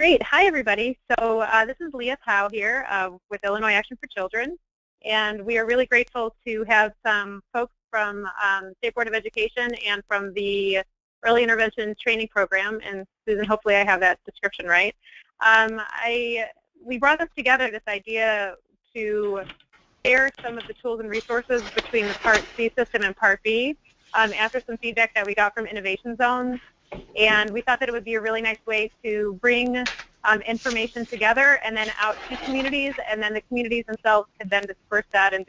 Great. Hi, everybody. So this is Leah Tao here with Illinois Action for Children, and we are really grateful to have some folks from State Board of Education and from the Early Intervention Training Program, and Susan, hopefully I have that description right. We brought this together, this idea to share some of the tools and resources between the Part C system and Part B after some feedback that we got from Innovation Zones. And we thought that it would be a really nice way to bring information together and then out to communities, and then the communities themselves could then disperse that and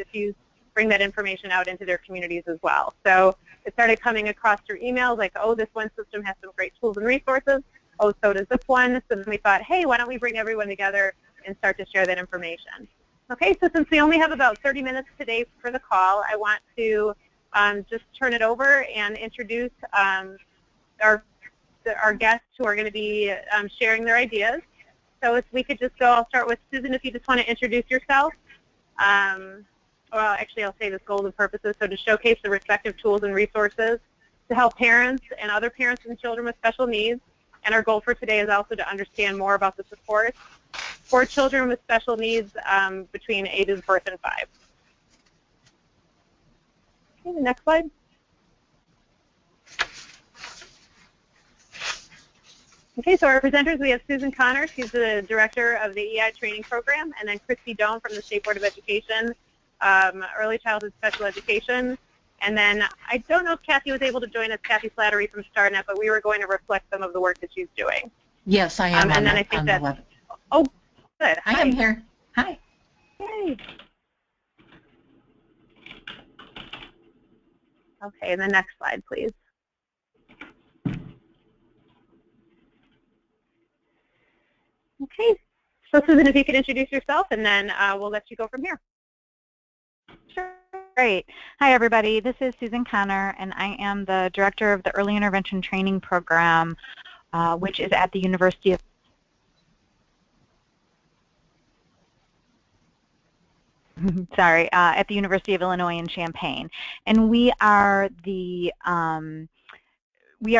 bring that information out into their communities as well. So it started coming across through emails like, oh, this one system has some great tools and resources. Oh, so does this one. So then we thought, hey, why don't we bring everyone together and start to share that information. Okay, so since we only have about 30 minutes today for the call, I want to just turn it over and introduce our guests who are going to be sharing their ideas. So if we could just go, I'll start with Susan, if you just want to introduce yourself. Well, actually, I'll say this goals and purposes, so to showcase the respective tools and resources to help parents and other parents and children with special needs. And our goal for today is also to understand more about the supports for children with special needs between ages birth and 5. Okay, the next slide. Okay, so our presenters, we have Susan Connor. She's the director of the EI training program, and then Christy Doan from the State Board of Education, Early Childhood Special Education. And then I don't know if Kathy was able to join us, Kathy Slattery from StarNet, but we were going to reflect some of the work that she's doing. Yes, I am and then I think that, oh, good. I am here. Hi. Yay. Okay, and the next slide, please. Okay, so Susan, if you could introduce yourself, and then we'll let you go from here. Sure. Great. Hi, everybody. This is Susan Connor, and I am the director of the Early Intervention Training Program, which is at the University of at the University of Illinois in Champaign, and we are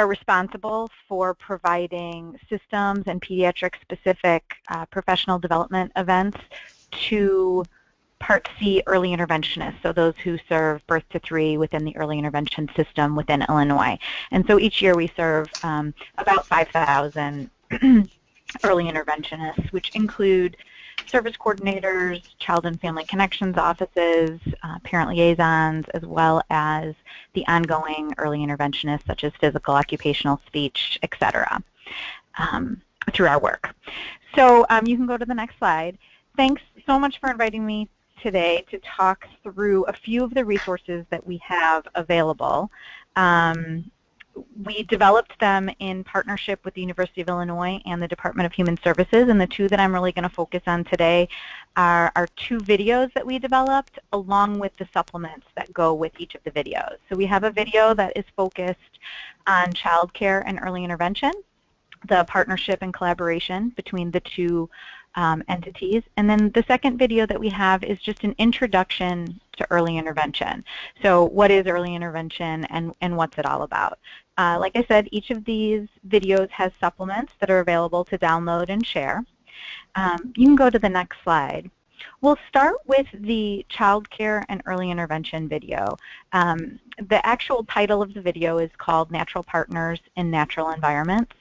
responsible for providing systems and pediatric-specific professional development events to Part C early interventionists, so those who serve birth to 3 within the early intervention system within Illinois. And so each year we serve about 5,000 early interventionists, which include service coordinators, child and family connections offices, parent liaisons, as well as the ongoing early interventionists such as physical, occupational, speech, etc. Through our work. So you can go to the next slide. Thanks so much for inviting me today to talk through a few of the resources that we have available. We developed them in partnership with the University of Illinois and the Department of Human Services, and the two that I'm really going to focus on today are 2 videos that we developed along with the supplements that go with each of the videos. So we have a video that is focused on child care and early intervention, the partnership and collaboration between the 2 entities. And then the second video that we have is just an introduction to early intervention. So what is early intervention and what's it all about? Like I said, each of these videos has supplements that are available to download and share. You can go to the next slide. We'll start with the child care and early intervention video. The actual title of the video is called Natural Partners in Natural Environments.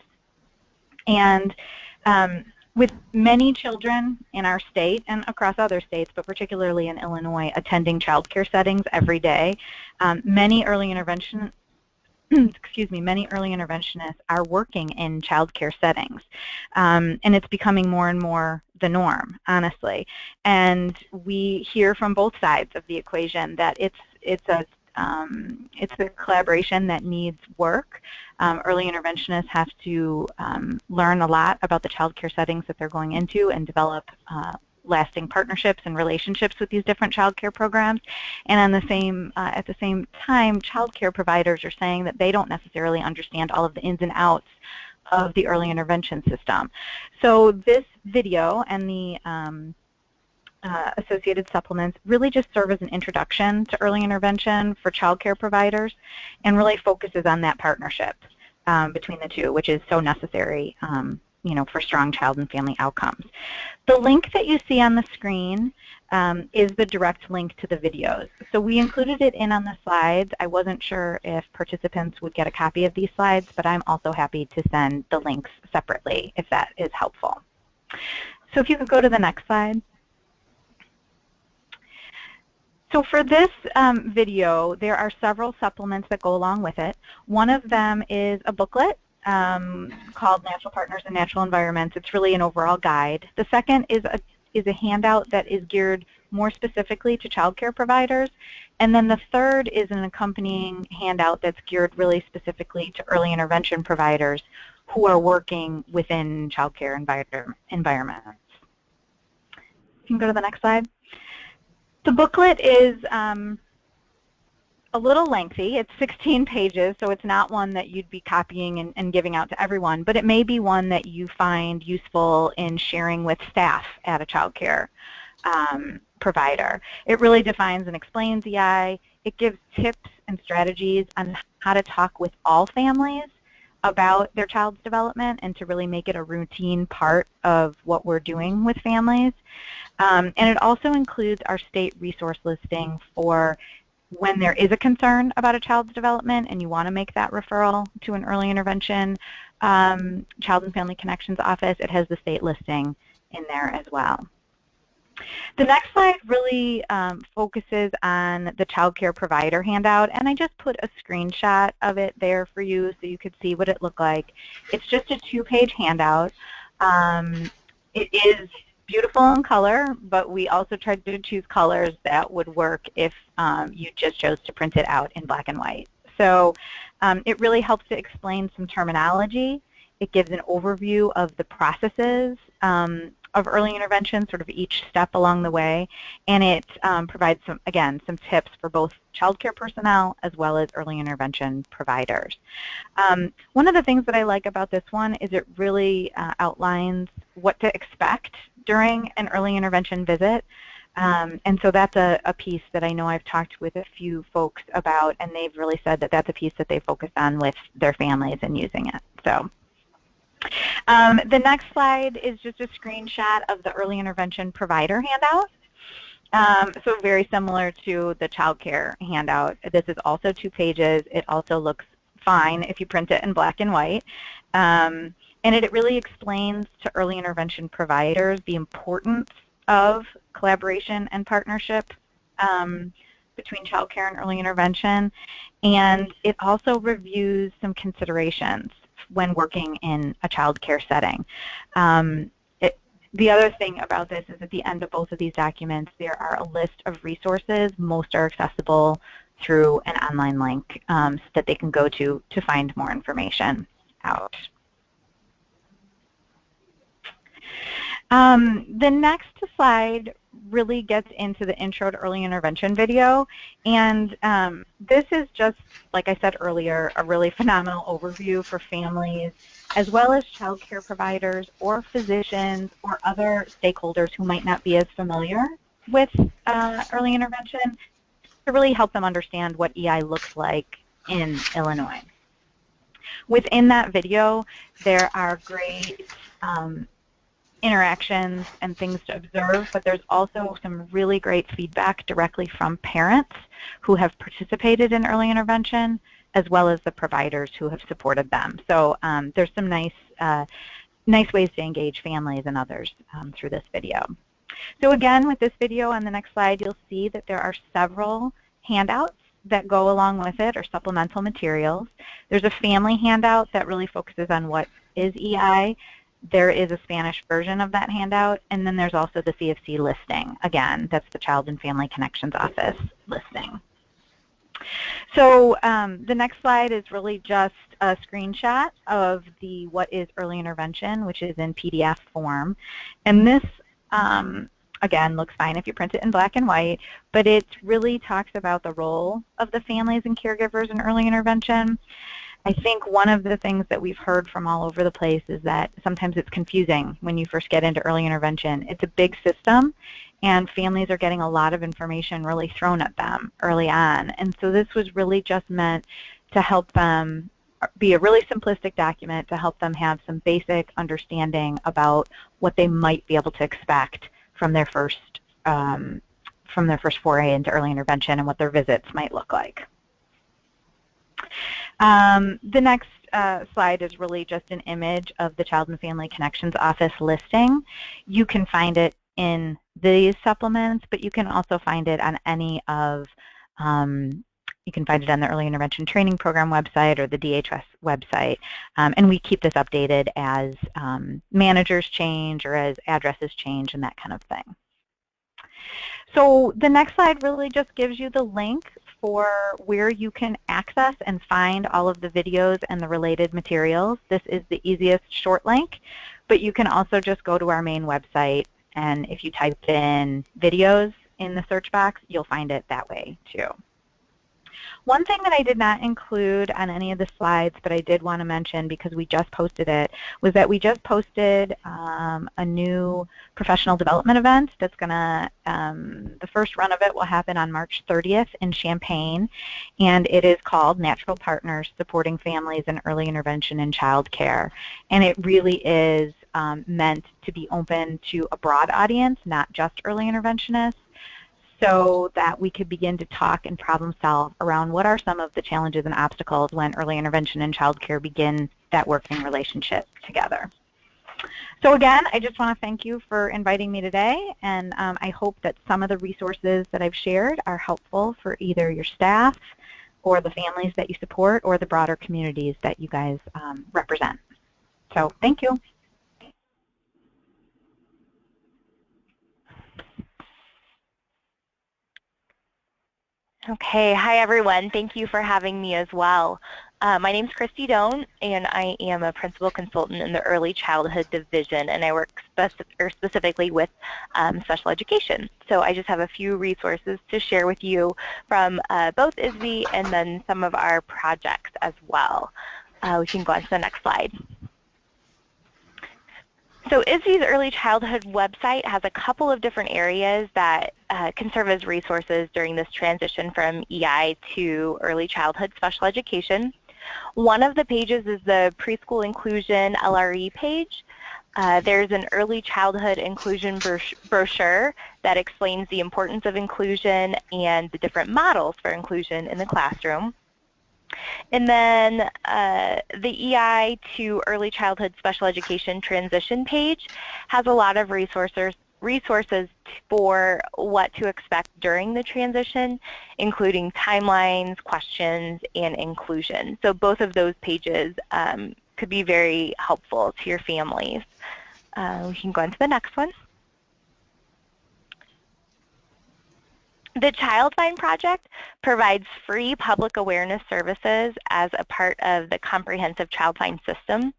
And with many children in our state and across other states, but particularly in Illinois, attending child care settings every day, many early interventionists are working in child care settings, and it's becoming more and more the norm, honestly. And we hear from both sides of the equation that it's a collaboration that needs work. Early interventionists have to learn a lot about the child care settings that they're going into and develop lasting partnerships and relationships with these different child care programs. And on the same, at the same time, child care providers are saying that they don't necessarily understand all of the ins and outs of the early intervention system. So this video and the associated supplements really just serve as an introduction to early intervention for child care providers and really focuses on that partnership between the two, which is so necessary for strong child and family outcomes. The link that you see on the screen is the direct link to the videos. So we included it in on the slides. I wasn't sure if participants would get a copy of these slides, but I'm also happy to send the links separately if that is helpful. So if you could go to the next slide. So for this video, there are several supplements that go along with it. One of them is a booklet called Natural Partners and Natural Environments. It's really an overall guide. The second is a handout that is geared more specifically to child care providers. And then the third is an accompanying handout that's geared really specifically to early intervention providers who are working within child care environments. You can go to the next slide. The booklet is a little lengthy. It's 16 pages, so it's not one that you'd be copying and giving out to everyone, but it may be one that you find useful in sharing with staff at a child care provider. It really defines and explains EI. It gives tips and strategies on how to talk with all families about their child's development and to really make it a routine part of what we're doing with families. And it also includes our state resource listing for when there is a concern about a child's development and you want to make that referral to an early intervention Child and Family Connections office. It has the state listing in there as well. The next slide really focuses on the child care provider handout, and I just put a screenshot of it there for you so you could see what it looked like. It's just a 2-page handout. It is beautiful in color, but we also tried to choose colors that would work if you just chose to print it out in black and white. So it really helps to explain some terminology. It gives an overview of the processes of early intervention, sort of each step along the way, and it provides some tips for both child care personnel as well as early intervention providers. One of the things that I like about this one is it really outlines what to expect during an early intervention visit. And so that's a piece that I know I've talked with a few folks about, and they've really said that that's a piece that they focus on with their families and using it. So the next slide is just a screenshot of the early intervention provider handout. So very similar to the child care handout. This is also 2 pages. It also looks fine if you print it in black and white. And it really explains to early intervention providers the importance of collaboration and partnership between child care and early intervention. And it also reviews some considerations when working in a child care setting. The other thing about this is at the end of both of these documents, there are a list of resources. Most are accessible through an online link so that they can go to find more information out. The next slide really gets into the Intro to Early Intervention video, and this is just, like I said earlier, a really phenomenal overview for families as well as child care providers or physicians or other stakeholders who might not be as familiar with early intervention to really help them understand what EI looks like in Illinois. Within that video, there are great interactions and things to observe, but there's also some really great feedback directly from parents who have participated in early intervention, as well as the providers who have supported them. So there's some nice ways to engage families and others through this video. So again, with this video on the next slide, you'll see that there are several handouts that go along with it, or supplemental materials. There's a family handout that really focuses on what is EI. There is a Spanish version of that handout, and then there's also the CFC listing. Again, that's the Child and Family Connections Office listing. So the next slide is really just a screenshot of the What is Early Intervention, which is in PDF form. And this, again, looks fine if you print it in black and white, but it really talks about the role of the families and caregivers in early intervention. I think one of the things that we've heard from all over the place is that sometimes it's confusing when you first get into early intervention. It's a big system, and families are getting a lot of information really thrown at them early on. And so this was really just meant to help them be a really simplistic document to help them have some basic understanding about what they might be able to expect from their first foray into early intervention and what their visits might look like. The next slide is really just an image of the Child and Family Connections Office listing. You can find it in these supplements, but you can also find it on any of you can find it on the Early Intervention Training Program website or the DHS website, and we keep this updated as managers change or as addresses change and that kind of thing. So the next slide really just gives you the link for where you can access and find all of the videos and the related materials. This is the easiest short link, but you can also just go to our main website, and if you type in videos in the search box, you'll find it that way too. One thing that I did not include on any of the slides, but I did want to mention because we just posted it, was that we just posted a new professional development event that's going to, the first run of it will happen on March 30th in Champaign, and it is called Natural Partners Supporting Families in Early Intervention and Child Care. And it really is meant to be open to a broad audience, not just early interventionists, so that we could begin to talk and problem solve around what are some of the challenges and obstacles when early intervention and child care begin that working relationship together. So again, I just want to thank you for inviting me today, and I hope that some of the resources that I've shared are helpful for either your staff or the families that you support or the broader communities that you guys represent. So thank you. Okay, hi everyone. Thank you for having me as well. My name is Christy Doan, and I am a principal consultant in the Early Childhood Division, and I work specifically with special education. So I just have a few resources to share with you from both ISBE and then some of our projects as well. We can go on to the next slide. So ISBE's Early Childhood website has a couple of different areas that can serve as resources during this transition from EI to early childhood special education. One of the pages is the Preschool Inclusion LRE page. There's an early childhood inclusion brochure that explains the importance of inclusion and the different models for inclusion in the classroom. And then the EI to early childhood special education transition page has a lot of resources for what to expect during the transition, including timelines, questions, and inclusion. So both of those pages could be very helpful to your families. We can go on to the next one. The Child Find Project provides free public awareness services as a part of the comprehensive Child Find system.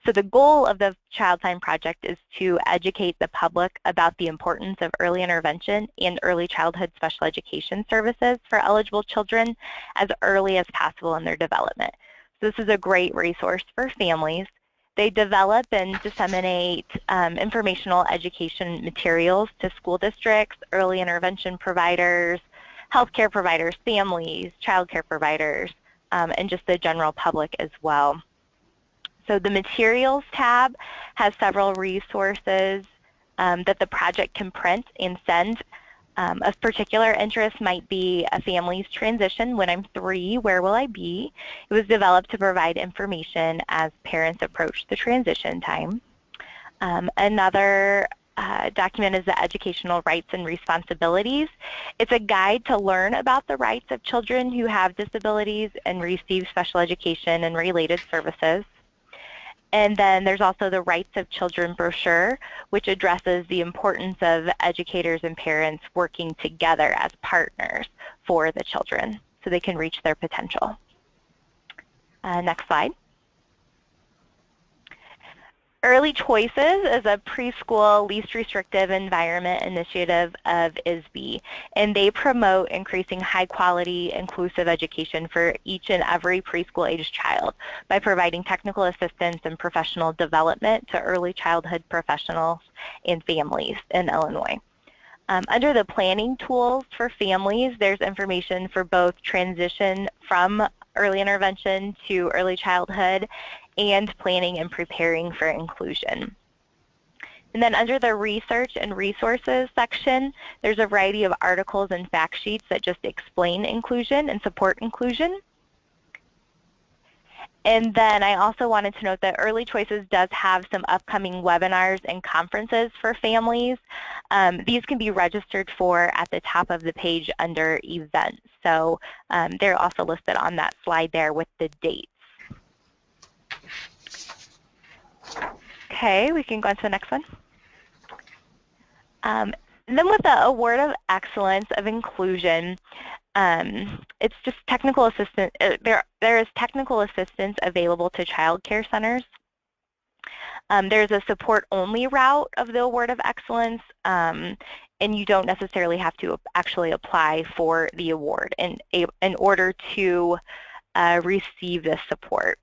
So the goal of the Child Find Project is to educate the public about the importance of early intervention and early childhood special education services for eligible children as early as possible in their development. So this is a great resource for families. They develop and disseminate informational education materials to school districts, early intervention providers, healthcare providers, families, child care providers, and just the general public as well. So the Materials tab has several resources that the project can print and send. Of particular interest might be a family's transition. When I'm 3, where will I be? It was developed to provide information as parents approach the transition time. Another document is the Educational Rights and Responsibilities. It's a guide to learn about the rights of children who have disabilities and receive special education and related services. And then there's also the Rights of Children brochure, which addresses the importance of educators and parents working together as partners for the children so they can reach their potential. Next slide. Early Choices is a preschool least restrictive environment initiative of ISBE, and they promote increasing high quality inclusive education for each and every preschool aged child by providing technical assistance and professional development to early childhood professionals and families in Illinois. Under the planning tools for families, there's information for both transition from early intervention to early childhood, and planning and preparing for inclusion. And then under the research and resources section, there's a variety of articles and fact sheets that just explain inclusion and support inclusion. And then I also wanted to note that Early Choices does have some upcoming webinars and conferences for families. These can be registered for at the top of the page under events. So they're also listed on that slide there with the dates. Okay, we can go on to the next one. And then with the Award of Excellence of Inclusion, it's just technical assistance. There is technical assistance available to child care centers. There's a support-only route of the Award of Excellence, and you don't necessarily have to actually apply for the award in order to receive this support.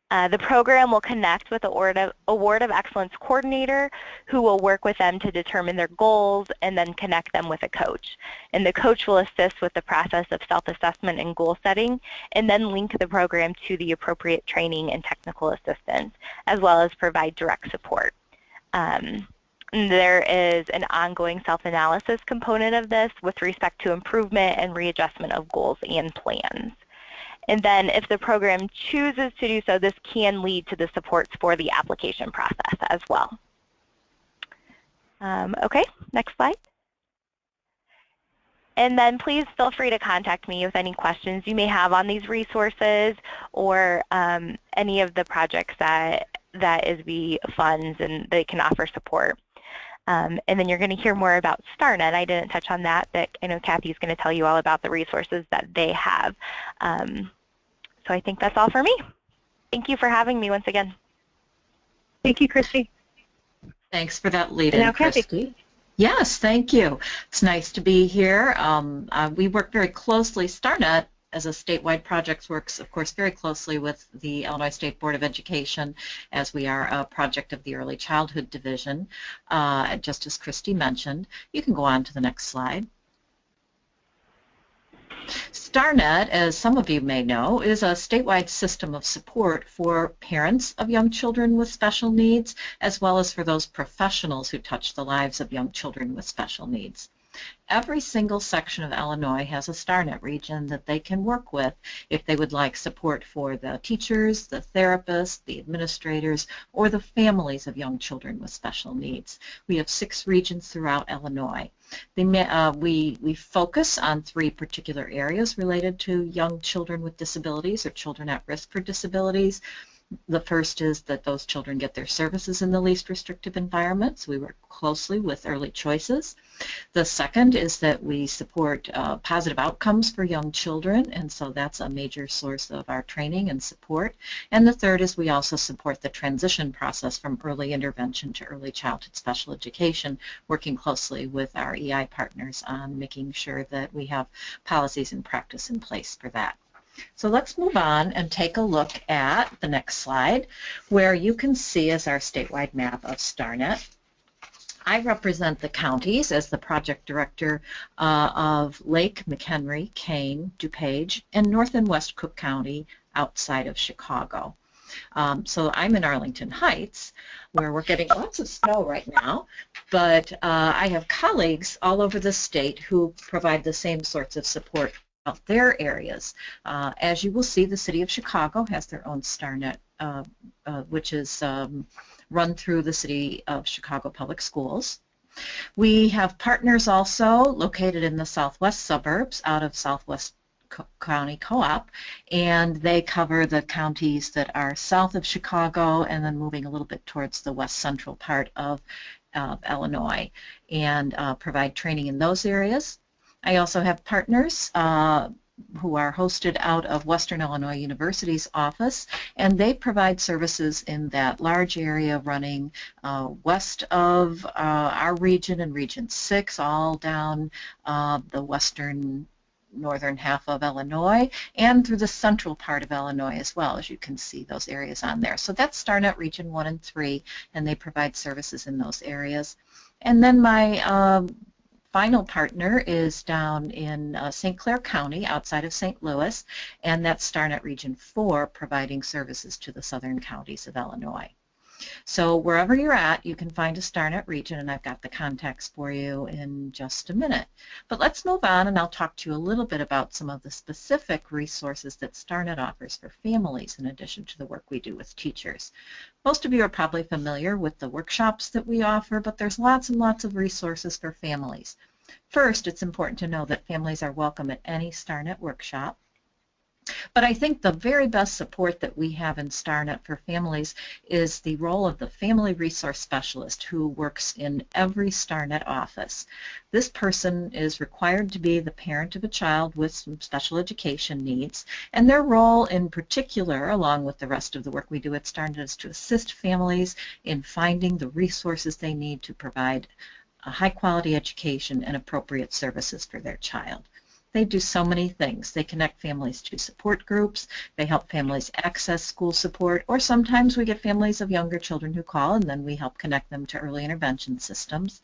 The program will connect with the Award of Excellence coordinator, who will work with them to determine their goals and then connect them with a coach. And the coach will assist with the process of self-assessment and goal setting, and then link the program to the appropriate training and technical assistance, as well as provide direct support. There is an ongoing self-analysis component of this with respect to improvement and readjustment of goals and plans. And then if the program chooses to do so, this can lead to the supports for the application process as well. Okay, next slide. And then please feel free to contact me with any questions you may have on these resources or any of the projects that ISBE funds and they can offer support. And then you're going to hear more about StarNet. I didn't touch on that, but I know Kathy's going to tell you all about the resources that they have. So I think that's all for me. Thank you for having me once again. Thank you, Christy. Thanks for that lead-in, Christy. Yes, thank you. It's nice to be here. We work very closely. StarNet, as a statewide project, works, of course, very closely with the Illinois State Board of Education, as we are a project of the Early Childhood Division, just as Christy mentioned. You can go on to the next slide. StarNet, as some of you may know, is a statewide system of support for parents of young children with special needs, as well as for those professionals who touch the lives of young children with special needs. Every single section of Illinois has a StarNet region that they can work with if they would like support for the teachers, the therapists, the administrators, or the families of young children with special needs. We have 6 regions throughout Illinois. We focus on 3 particular areas related to young children with disabilities or children at risk for disabilities. The first is that those children get their services in the least restrictive environment, so we work closely with Early Choices. The second is that we support positive outcomes for young children, and so that's a major source of our training and support. And the third is we also support the transition process from early intervention to early childhood special education, working closely with our EI partners on making sure that we have policies and practice in place for that. So let's move on and take a look at the next slide, where you can see as our statewide map of StarNet. I represent the counties as the project director of Lake, McHenry, Kane, DuPage, and North and West Cook County outside of Chicago. So I'm in Arlington Heights, where we're getting lots of snow right now, but I have colleagues all over the state who provide the same sorts of support out their areas. As you will see, the City of Chicago has their own StarNet, which is run through the City of Chicago Public Schools. We have partners also located in the southwest suburbs out of Southwest County Co-op, and they cover the counties that are south of Chicago and then moving a little bit towards the west central part of Illinois, and provide training in those areas. I also have partners who are hosted out of Western Illinois University's office, and they provide services in that large area running west of our region and Region 6, all down the western northern half of Illinois and through the central part of Illinois as well, as you can see those areas on there. So that's StarNet Region 1 and 3, and they provide services in those areas. And then my final partner is down in St. Clair County, outside of St. Louis, and that's StarNet Region 4, providing services to the southern counties of Illinois. So wherever you're at, you can find a StarNet region, and I've got the contacts for you in just a minute. But let's move on, and I'll talk to you a little bit about some of the specific resources that StarNet offers for families in addition to the work we do with teachers. Most of you are probably familiar with the workshops that we offer, but there's lots and lots of resources for families. First, it's important to know that families are welcome at any StarNet workshop. But I think the very best support that we have in StarNet for families is the role of the Family Resource Specialist, who works in every StarNet office. This person is required to be the parent of a child with some special education needs, and their role in particular, along with the rest of the work we do at StarNet, is to assist families in finding the resources they need to provide a high-quality education and appropriate services for their child. They do so many things. They connect families to support groups, they help families access school support, or sometimes we get families of younger children who call and then we help connect them to early intervention systems.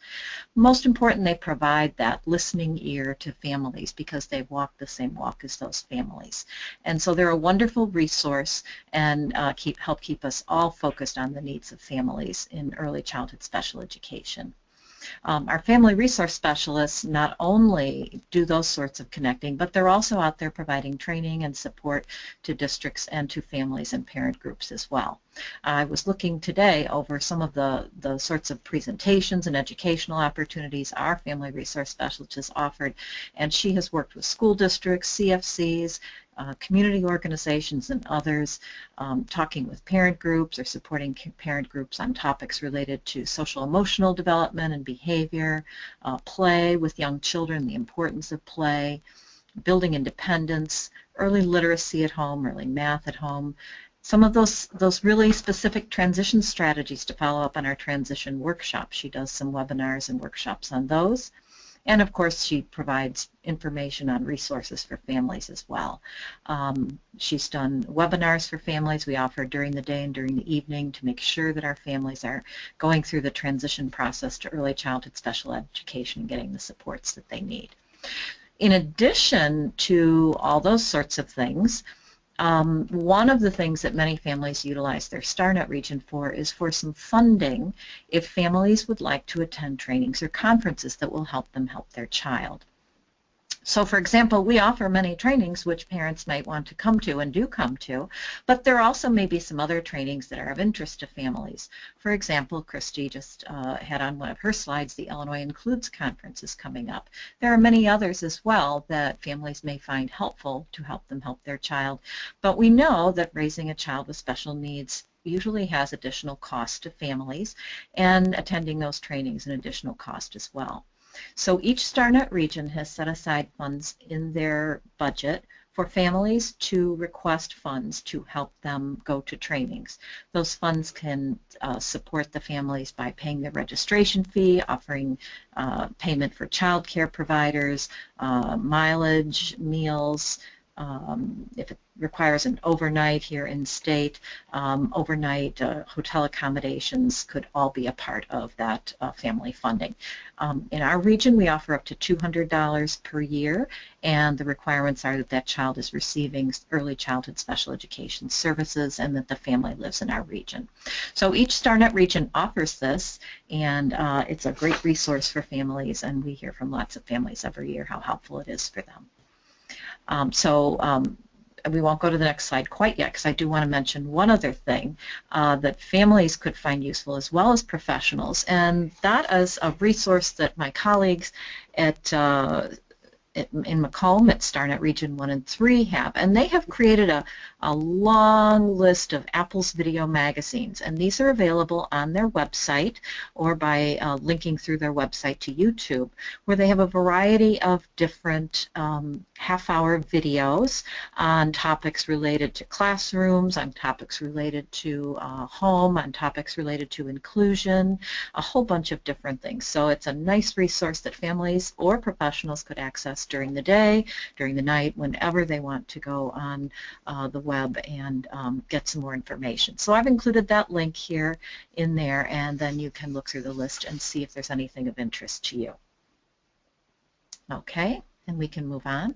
Most important, they provide that listening ear to families because they walk the same walk as those families. And so they're a wonderful resource and help keep us all focused on the needs of families in early childhood special education. Our Family Resource Specialists not only do those sorts of connecting, but they're also out there providing training and support to districts and to families and parent groups as well. I was looking today over some of the sorts of presentations and educational opportunities our Family Resource Specialist has offered, and she has worked with school districts, CFCs, community organizations and others, talking with parent groups or supporting parent groups on topics related to social emotional development and behavior, play with young children, the importance of play, building independence, early literacy at home, early math at home. Some of those really specific transition strategies to follow up on our transition workshops. She does some webinars and workshops on those. And of course, she provides information on resources for families as well. She's done webinars for families we offer during the day and during the evening to make sure that our families are going through the transition process to early childhood special education and getting the supports that they need. In addition to all those sorts of things, one of the things that many families utilize their StarNet region for is for some funding if families would like to attend trainings or conferences that will help them help their child. So, for example, we offer many trainings which parents might want to come to and do come to, but there also may be some other trainings that are of interest to families. For example, Christy just had on one of her slides the Illinois Includes Conference is coming up. There are many others as well that families may find helpful to help them help their child, but we know that raising a child with special needs usually has additional cost to families, and attending those trainings an additional cost as well. So each StarNet region has set aside funds in their budget for families to request funds to help them go to trainings. Those funds can support the families by paying their registration fee, offering payment for child care providers, mileage, meals, if it requires an overnight here in state, overnight hotel accommodations could all be a part of that family funding. In our region, we offer up to $200 per year, and the requirements are that that child is receiving early childhood special education services and that the family lives in our region. So each StarNet region offers this, and it's a great resource for families, and we hear from lots of families every year how helpful it is for them. We won't go to the next slide quite yet because I do want to mention one other thing that families could find useful as well as professionals, and that is a resource that my colleagues in Macomb at StarNet Region 1 and 3 have, and they have created a long list of Apple's video magazines, and these are available on their website or by linking through their website to YouTube, where they have a variety of different half-hour videos on topics related to classrooms, on topics related to home, on topics related to inclusion, a whole bunch of different things. So it's a nice resource that families or professionals could access during the day, during the night, whenever they want to go on the web and get some more information. So I've included that link here in there, and then you can look through the list and see if there's anything of interest to you. Okay, and we can move on.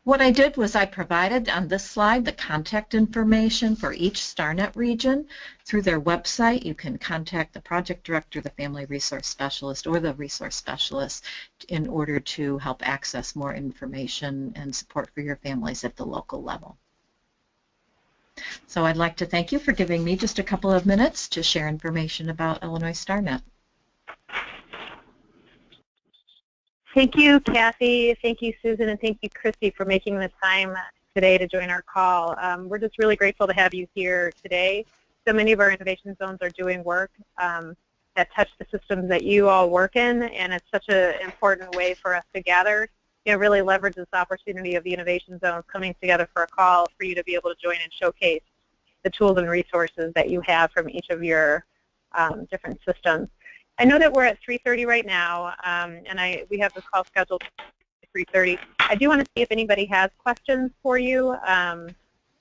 What I did was I provided on this slide the contact information for each StarNet region. Through their website, you can contact the project director, the family resource specialist, or the resource specialist in order to help access more information and support for your families at the local level. So I'd like to thank you for giving me just a couple of minutes to share information about Illinois StarNet. Thank you, Kathy. Thank you, Susan, and thank you, Christy, for making the time today to join our call. We're just really grateful to have you here today. So many of our innovation zones are doing work that touch the systems that you all work in, and it's such an important way for us to gather. You know, really leverage this opportunity of the innovation zones coming together for a call for you to be able to join and showcase the tools and resources that you have from each of your different systems. I know that we're at 3:30 right now, and we have this call scheduled at 3:30. I do want to see if anybody has questions for you.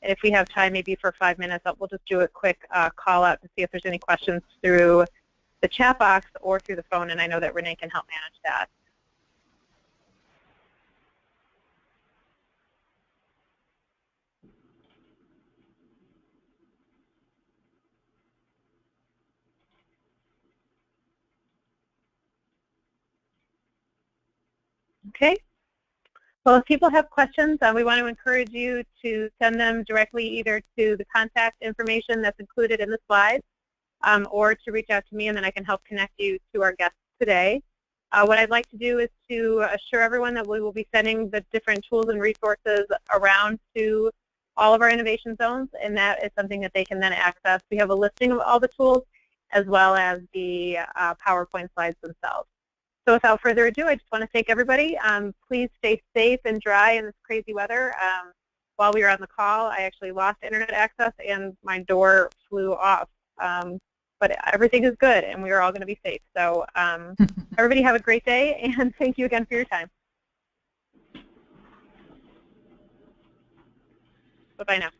If we have time, maybe for 5 minutes, we'll just do a quick call out to see if there's any questions through the chat box or through the phone, and I know that Renee can help manage that. Okay. Well, if people have questions, we want to encourage you to send them directly either to the contact information that's included in the slides or to reach out to me, and then I can help connect you to our guests today. What I'd like to do is to assure everyone that we will be sending the different tools and resources around to all of our innovation zones, and that is something that they can then access. We have a listing of all the tools as well as the PowerPoint slides themselves. So without further ado, I just want to thank everybody. Please stay safe and dry in this crazy weather. While we were on the call, I actually lost internet access and my door flew off. But everything is good, and we are all going to be safe. So everybody have a great day, and thank you again for your time. Bye-bye now.